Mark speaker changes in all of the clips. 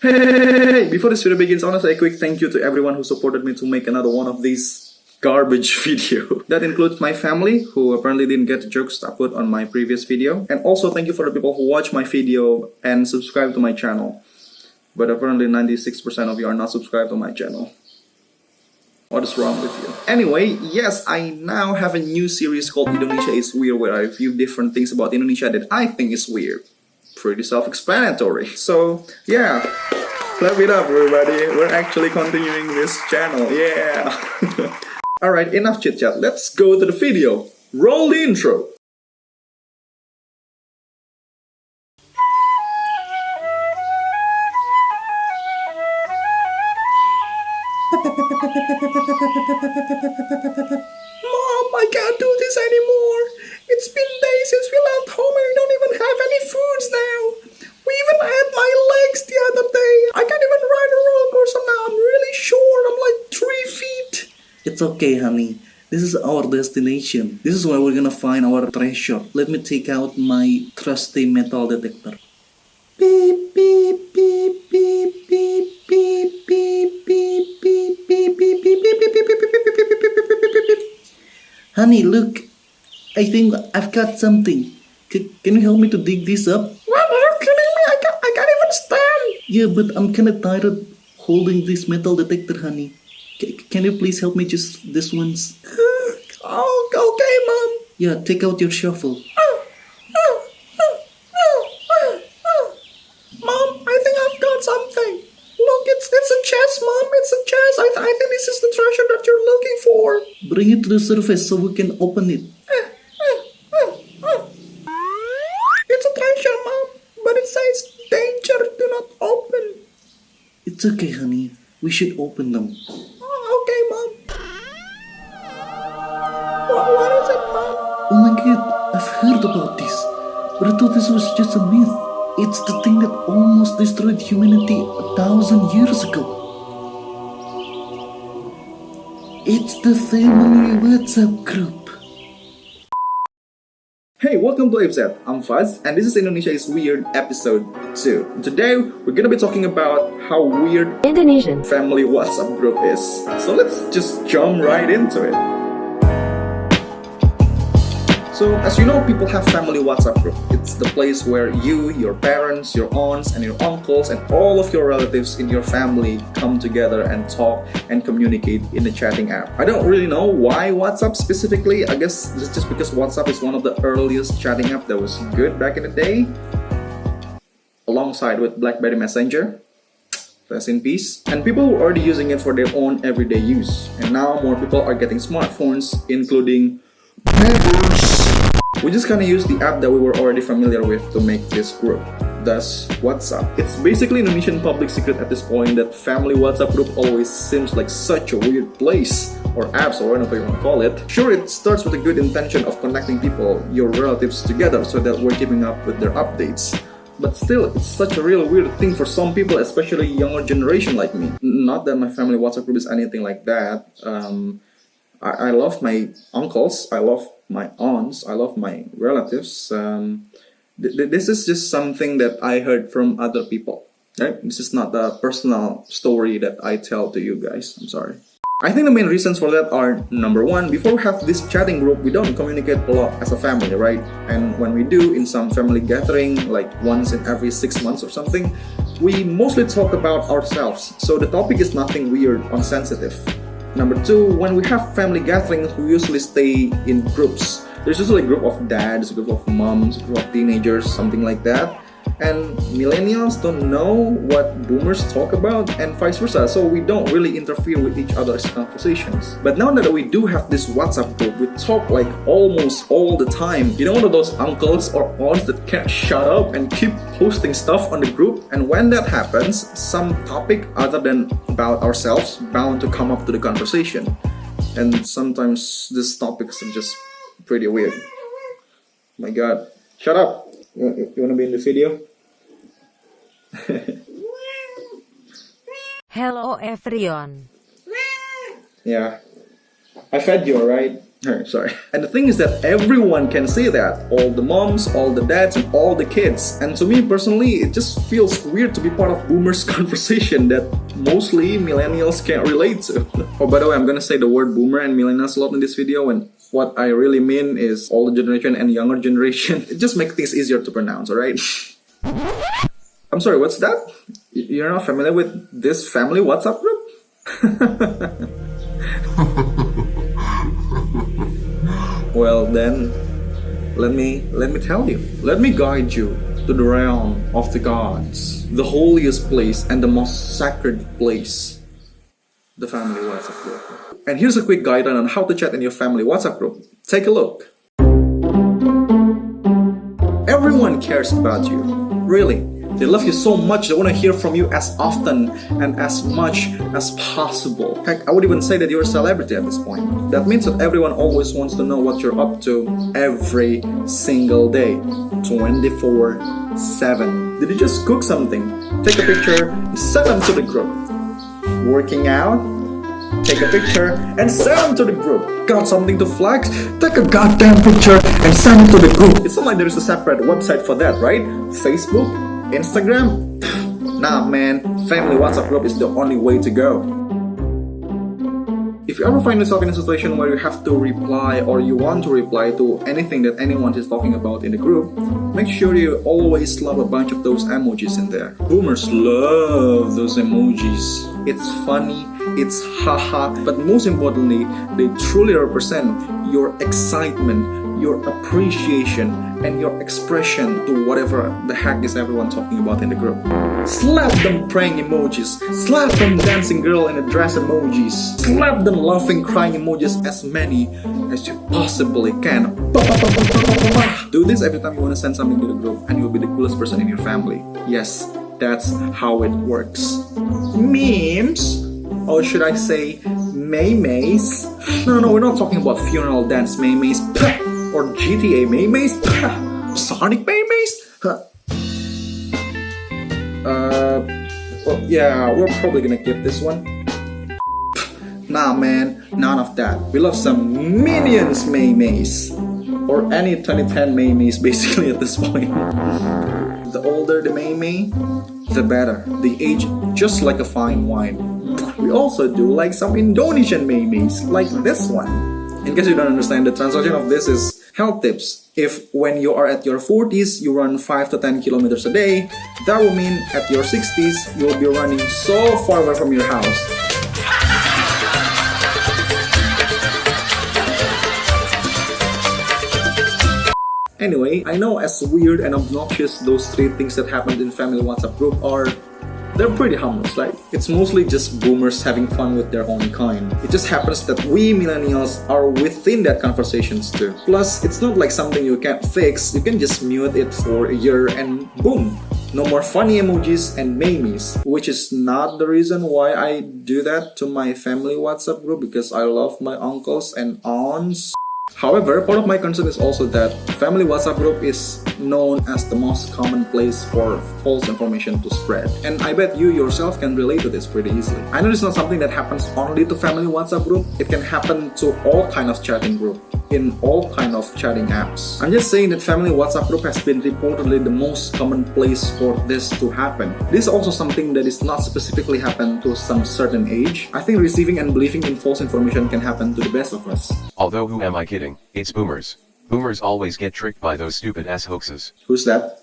Speaker 1: Hey, before this video begins, I want to say a quick thank you to everyone who supported me to make another one of these garbage video. That includes my family, who apparently didn't get the jokes I put on my previous video. And also thank you for the people who watch my video and subscribe to my channel. But apparently 96% of you are not subscribed to my channel. What is wrong with you? Anyway, yes, I now have a new series called Indonesia is Weird, where I review different things about Indonesia that I think is weird. Pretty self-explanatory. So, yeah. Clap it up, everybody. We're actually continuing this channel. Yeah. Alright, enough chit-chat. Let's go to the video. Roll the intro. Mom, I can't do this anymore. It's been days since we left home and we don't even have any foods now. We even had my legs the other day. I can't even ride a roller coaster now. I'm really short. I'm like 3 feet.
Speaker 2: It's okay, honey. This is our destination. This is where we're gonna find our treasure. Let me take out my trusty metal detector. Beep, beep, beep, beep, beep, beep, beep, beep, beep, beep, beep, beep, beep, beep, beep, beep, beep, beep. Honey, look. I think I've got something. Can you help me to dig this up?
Speaker 1: What? Are you kidding me? I can't even stand.
Speaker 2: Yeah, but I'm kinda tired holding this metal detector, honey. Can you please help me just this once?
Speaker 1: Oh, okay, Mom.
Speaker 2: Yeah, take out your shovel.
Speaker 1: Mom, I think I've got something. Look, it's a chest, Mom. It's a chest. I think this is the treasure that you're looking for.
Speaker 2: Bring it to the surface so we can open it.
Speaker 1: It's a treasure, Mom. But it says, danger, do not open.
Speaker 2: It's okay, honey. We should open them.
Speaker 1: Okay, Mom. What is it, Mom?
Speaker 2: Oh my god, I've heard about this. But I thought this was just a myth. It's the thing that almost destroyed humanity 1,000 years ago. It's the family WhatsApp group.
Speaker 1: Hey, welcome to eifzed. I'm Fuzz, and this is Indonesia is Weird episode 2. And today, we're gonna be talking about how weird
Speaker 3: Indonesian
Speaker 1: family WhatsApp group is. So let's just jump right into it. So, as you know, people have family WhatsApp group. It's the place where you, your parents, your aunts, and your uncles, and all of your relatives in your family come together and talk and communicate in the chatting app. I don't really know why WhatsApp specifically. I guess it's just because WhatsApp is one of the earliest chatting app that was good back in the day, alongside with BlackBerry Messenger. Rest in peace. And people were already using it for their own everyday use. And now more people are getting smartphones, including boomers. We just kind of use the app that we were already familiar with to make this group. Thus, WhatsApp. It's basically Indonesian public secret at this point that family WhatsApp group always seems like such a weird place, or apps, or whatever you want to call it. Sure, it starts with a good intention of connecting people, your relatives together, so that we're keeping up with their updates. But still, it's such a real weird thing for some people, especially younger generation like me. Not that my family WhatsApp group is anything like that. I love my uncles, I love my aunts, I love my relatives. This is just something that I heard from other people. Right? This is not a personal story that I tell to you guys. I'm sorry. I think the main reasons for that are, number one, before we have this chatting group, we don't communicate a lot as a family, right? And when we do, in some family gathering, like once in every 6 months or something, we mostly talk about ourselves. So the topic is nothing weird or sensitive. Number two, when we have family gatherings, we usually stay in groups. There's usually a group of dads, a group of moms, a group of teenagers, something like that. And millennials don't know what boomers talk about, and vice versa, so we don't really interfere with each other's conversations. But now that we do have this WhatsApp group, we talk like almost all the time. You know, one of those uncles or aunts that can't shut up and keep posting stuff on the group, and when that happens, some topic other than about ourselves bound to come up to the conversation. And sometimes these topics are just pretty weird. My god. Shut up! You wanna be in the video?
Speaker 3: Hello everyone.
Speaker 1: Yeah. I fed you, alright? Sorry. And the thing is that everyone can say that. All the moms, all the dads, and all the kids. And to me personally, it just feels weird to be part of boomers' conversation that mostly millennials can't relate to. Oh, by the way, I'm gonna say the word boomer and millennials a lot in this video, and what I really mean is older generation and younger generation. It just makes things easier to pronounce, alright? I'm sorry, what's that? You're not familiar with this family WhatsApp group? Well then, let me tell you. Let me guide you to the realm of the gods, the holiest place and the most sacred place, the family WhatsApp group. And here's a quick guideline on how to chat in your family WhatsApp group. Take a look. Everyone cares about you, really. They love you so much, they want to hear from you as often and as much as possible. Heck, I would even say that you're a celebrity at this point. That means that everyone always wants to know what you're up to every single day, 24/7. Did you just cook something? Take a picture and send them to the group. Working out? Take a picture and send them to the group. Got something to flex? Take a goddamn picture and send it to the group. It's not like there is a separate website for that, right? Facebook? Instagram? Nah man, family WhatsApp group is the only way to go. If you ever find yourself in a situation where you have to reply or you want to reply to anything that anyone is talking about in the group, make sure you always slap a bunch of those emojis in there. Boomers love those emojis. It's funny, it's haha, but most importantly, they truly represent your excitement, your appreciation, and your expression to whatever the heck is everyone talking about in the group. Slap them praying emojis, slap them dancing girl in a dress emojis, slap them laughing crying emojis, as many as you possibly can. Do this every time you want to send something to the group and you'll be the coolest person in your family. Yes, that's how it works. Memes? Or should I say maymays? No, we're not talking about funeral dance maymays. Or GTA maymays? Sonic maymays? Well, yeah, we're probably gonna keep this one. Nah man, none of that. We love some Minions maymays. Or any 2010 maymays basically at this point. The older the maymay, the better. They age just like a fine wine. We also do like some Indonesian maymays, like this one. In case you don't understand, the translation of this is health tips. If when you are at your 40s, you run 5 to 10 kilometers a day, that will mean at your 60s, you will be running so far away from your house. Anyway, I know as weird and obnoxious those 3 things that happened in family WhatsApp group are, they're pretty harmless, right? It's mostly just boomers having fun with their own kind. It just happens that we millennials are within that conversations too. Plus, it's not like something you can't fix. You can just mute it for a year and boom, no more funny emojis and memes. Which is not the reason why I do that to my family WhatsApp group, because I love my uncles and aunts. However, part of my concern is also that family WhatsApp group is known as the most common place for false information to spread. And I bet you yourself can relate to this pretty easily. I know it's not something that happens only to family WhatsApp group. It can happen to all kind of chatting group, in all kind of chatting apps. I'm just saying that family WhatsApp group has been reportedly the most common place for this to happen. This is also something that is not specifically happen to some certain age. I think receiving and believing in false information can happen to the best of us.
Speaker 3: Although who am I kidding, it's boomers. Boomers always get tricked by those stupid ass hoaxes.
Speaker 1: Who's that?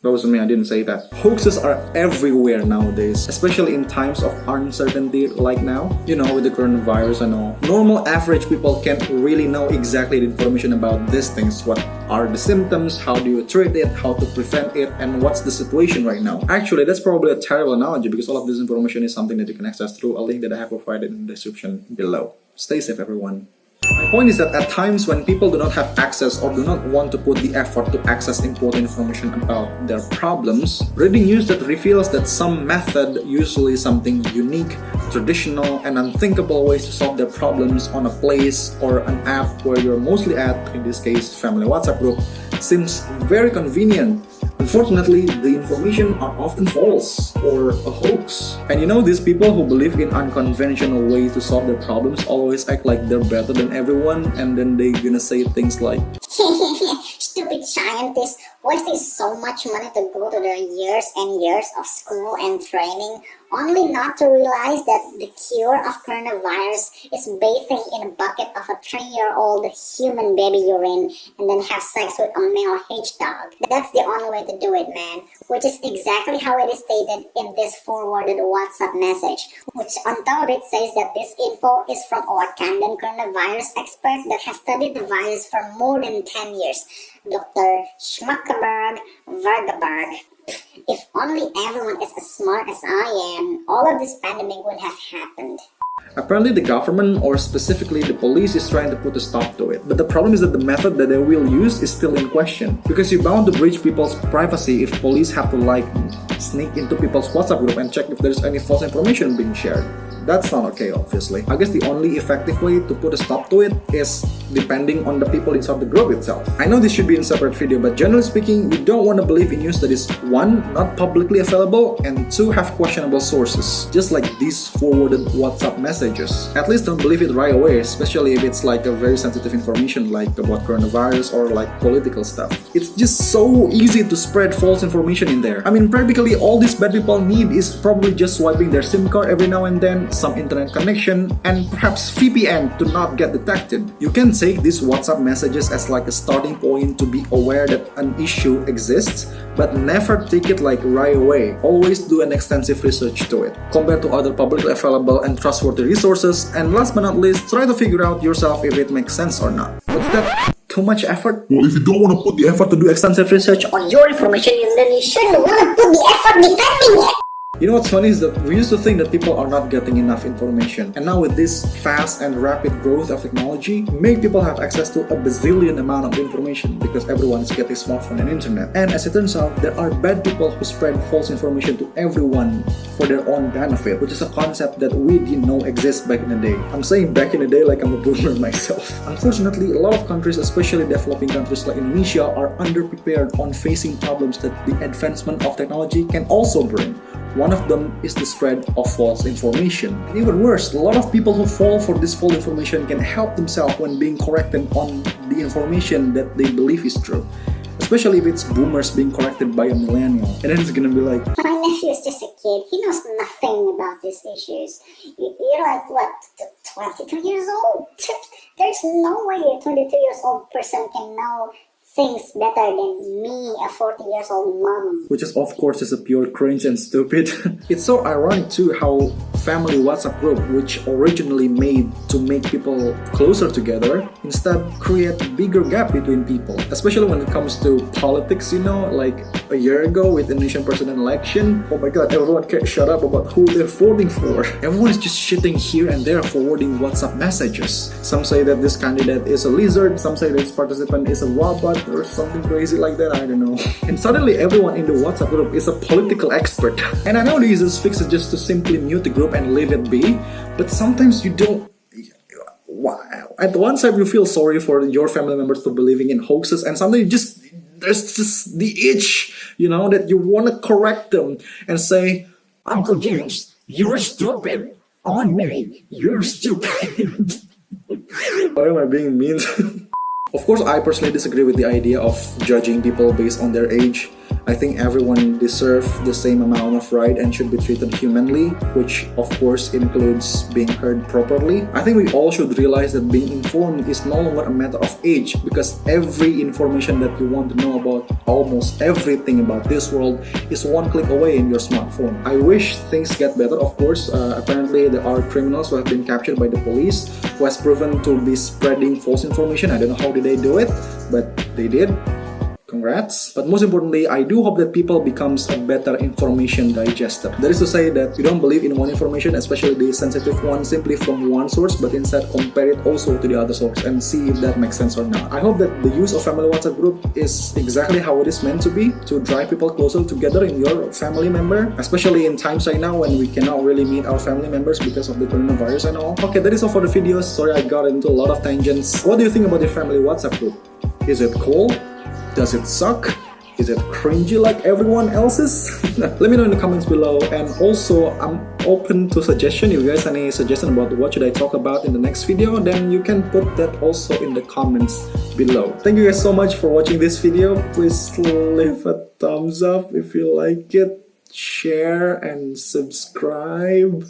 Speaker 1: That wasn't me, I didn't say that. Hoaxes are everywhere nowadays, especially in times of uncertainty like now. You know, with the coronavirus and all. Normal average people can't really know exactly the information about these things. What are the symptoms, how do you treat it, how to prevent it, and what's the situation right now. Actually, that's probably a terrible analogy because all of this information is something that you can access through a link that I have provided in the description below. Stay safe, everyone. My point is that at times when people do not have access or do not want to put the effort to access important information about their problems, reading news that reveals that some method, usually something unique, traditional, and unthinkable ways to solve their problems on a place or an app where you're mostly at, in this case family WhatsApp group, seems very convenient, Unfortunately, the information are often false or a hoax. And you know, these people who believe in unconventional ways to solve their problems always act like they're better than everyone, and then they gonna say things like,
Speaker 4: Stupid scientists wasting so much money to go to their years and years of school and training, only not to realize that the cure of coronavirus is bathing in a bucket of a 3-year-old human baby urine and then have sex with a male H-dog. That's the only way to do it, man. Which is exactly how it is stated in this forwarded WhatsApp message, which on top of it says that this info is from a Wakandan coronavirus expert that has studied the virus for more than 10 years, Dr. Schmuckerberg Vergeberg. If only everyone is as smart as I am, all of this pandemic would have happened.
Speaker 1: apparently the government, or specifically the police, is trying to put a stop to it. But the problem is that the method that they will use is still in question. Because you're bound to breach people's privacy if police have to sneak into people's WhatsApp group and check if there's any false information being shared. That's not okay, obviously. I guess the only effective way to put a stop to it is depending on the people inside the group itself. I know this should be in a separate video, but generally speaking, you don't want to believe in news that is 1. Not publicly available, and 2. Have questionable sources. Just like these forwarded WhatsApp messages. At least don't believe it right away, especially if it's like a very sensitive information like about coronavirus or like political stuff. It's just so easy to spread false information in there. I mean, practically all these bad people need is probably just swiping their SIM card every now and then, some internet connection, and perhaps VPN to not get detected. You can take these WhatsApp messages as like a starting point to be aware that an issue exists, but never take it like right away. Always do an extensive research to it. Compare to other publicly available and trustworthy resources, and last but not least, try to figure out yourself if it makes sense or not. What's that? Too much effort? Well, if you don't want to put the effort to do extensive research
Speaker 4: On your information, then you shouldn't want to put the effort defending it.
Speaker 1: You know what's funny is that we used to think that people are not getting enough information, and now with this fast and rapid growth of technology, many people have access to a bazillion amount of information because everyone is getting smartphone and internet. And as it turns out, there are bad people who spread false information to everyone for their own benefit, which is a concept that we didn't know exists back in the day. I'm saying back in the day like I'm a boomer myself. Unfortunately, a lot of countries, especially developing countries like Indonesia, are underprepared on facing problems that the advancement of technology can also bring. One of them is the spread of false information. And even worse, a lot of people who fall for this false information can help themselves when being corrected on the information that they believe is true. Especially if it's boomers being corrected by a millennial. And then it's gonna be like,
Speaker 4: My nephew is just a kid. He knows nothing about these issues. You're like, what, 22 years old? There's no way a 22 years old person can know things better than me, a 40 years old mom.
Speaker 1: which is of course just a pure cringe and stupid. It's so ironic too how family WhatsApp group, which originally made to make people closer together, instead create bigger gap between people. Especially when it comes to politics, you know, like a year ago with the Indonesian president election. Oh my god, everyone can't shut up about who they're voting for. Everyone is just shitting here and there, forwarding WhatsApp messages. Some say that this candidate is a lizard, some say this participant is a robot, or something crazy like that, I don't know. And suddenly everyone in the WhatsApp group is a political expert. And I know the easiest fix is just to simply mute the group and leave it be, but sometimes you don't. Wow. At one side you feel sorry for your family members for believing in hoaxes, and sometimes there's just the itch, you know, that you want to correct them and say,
Speaker 5: Uncle James, you're stupid. Oh, Mary, you're stupid.
Speaker 1: why am I being mean? Of course, I personally disagree with the idea of judging people based on their age. I think everyone deserves the same amount of right and should be treated humanly, which of course includes being heard properly. I think we all should realize that being informed is no longer a matter of age, because every information that you want to know about almost everything about this world is one click away in your smartphone. I wish things get better, of course. Apparently there are criminals who have been captured by the police who has proven to be spreading false information. I don't know how did they do it, but they did. Congrats. But most importantly, I do hope that people becomes a better information digester. That is to say that you don't believe in one information, especially the sensitive one, simply from one source, but instead compare it also to the other source and see if that makes sense or not. I hope that the use of family WhatsApp group is exactly how it is meant to be, to drive people closer together in your family member, especially in times right now when we cannot really meet our family members because of the coronavirus and all. Okay, that is all for the video. Sorry I got into a lot of tangents. What do you think about your family WhatsApp group? Is it cool? Does it suck? Is it cringy like everyone else's? Let me know in the comments below. And also, I'm open to suggestion. If you guys have any suggestion about what should I talk about in the next video, then you can put that also in the comments below. Thank you guys so much for watching this video. Please leave a thumbs up if you like it. Share and subscribe.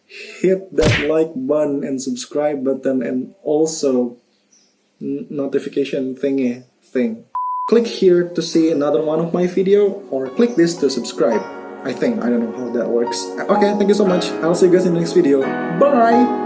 Speaker 1: Hit that like button and subscribe button, and also notification thing. Click here to see another one of my video, or click this to subscribe. I don't know how that works. Okay, thank you so much. I'll see you guys in the next video. Bye!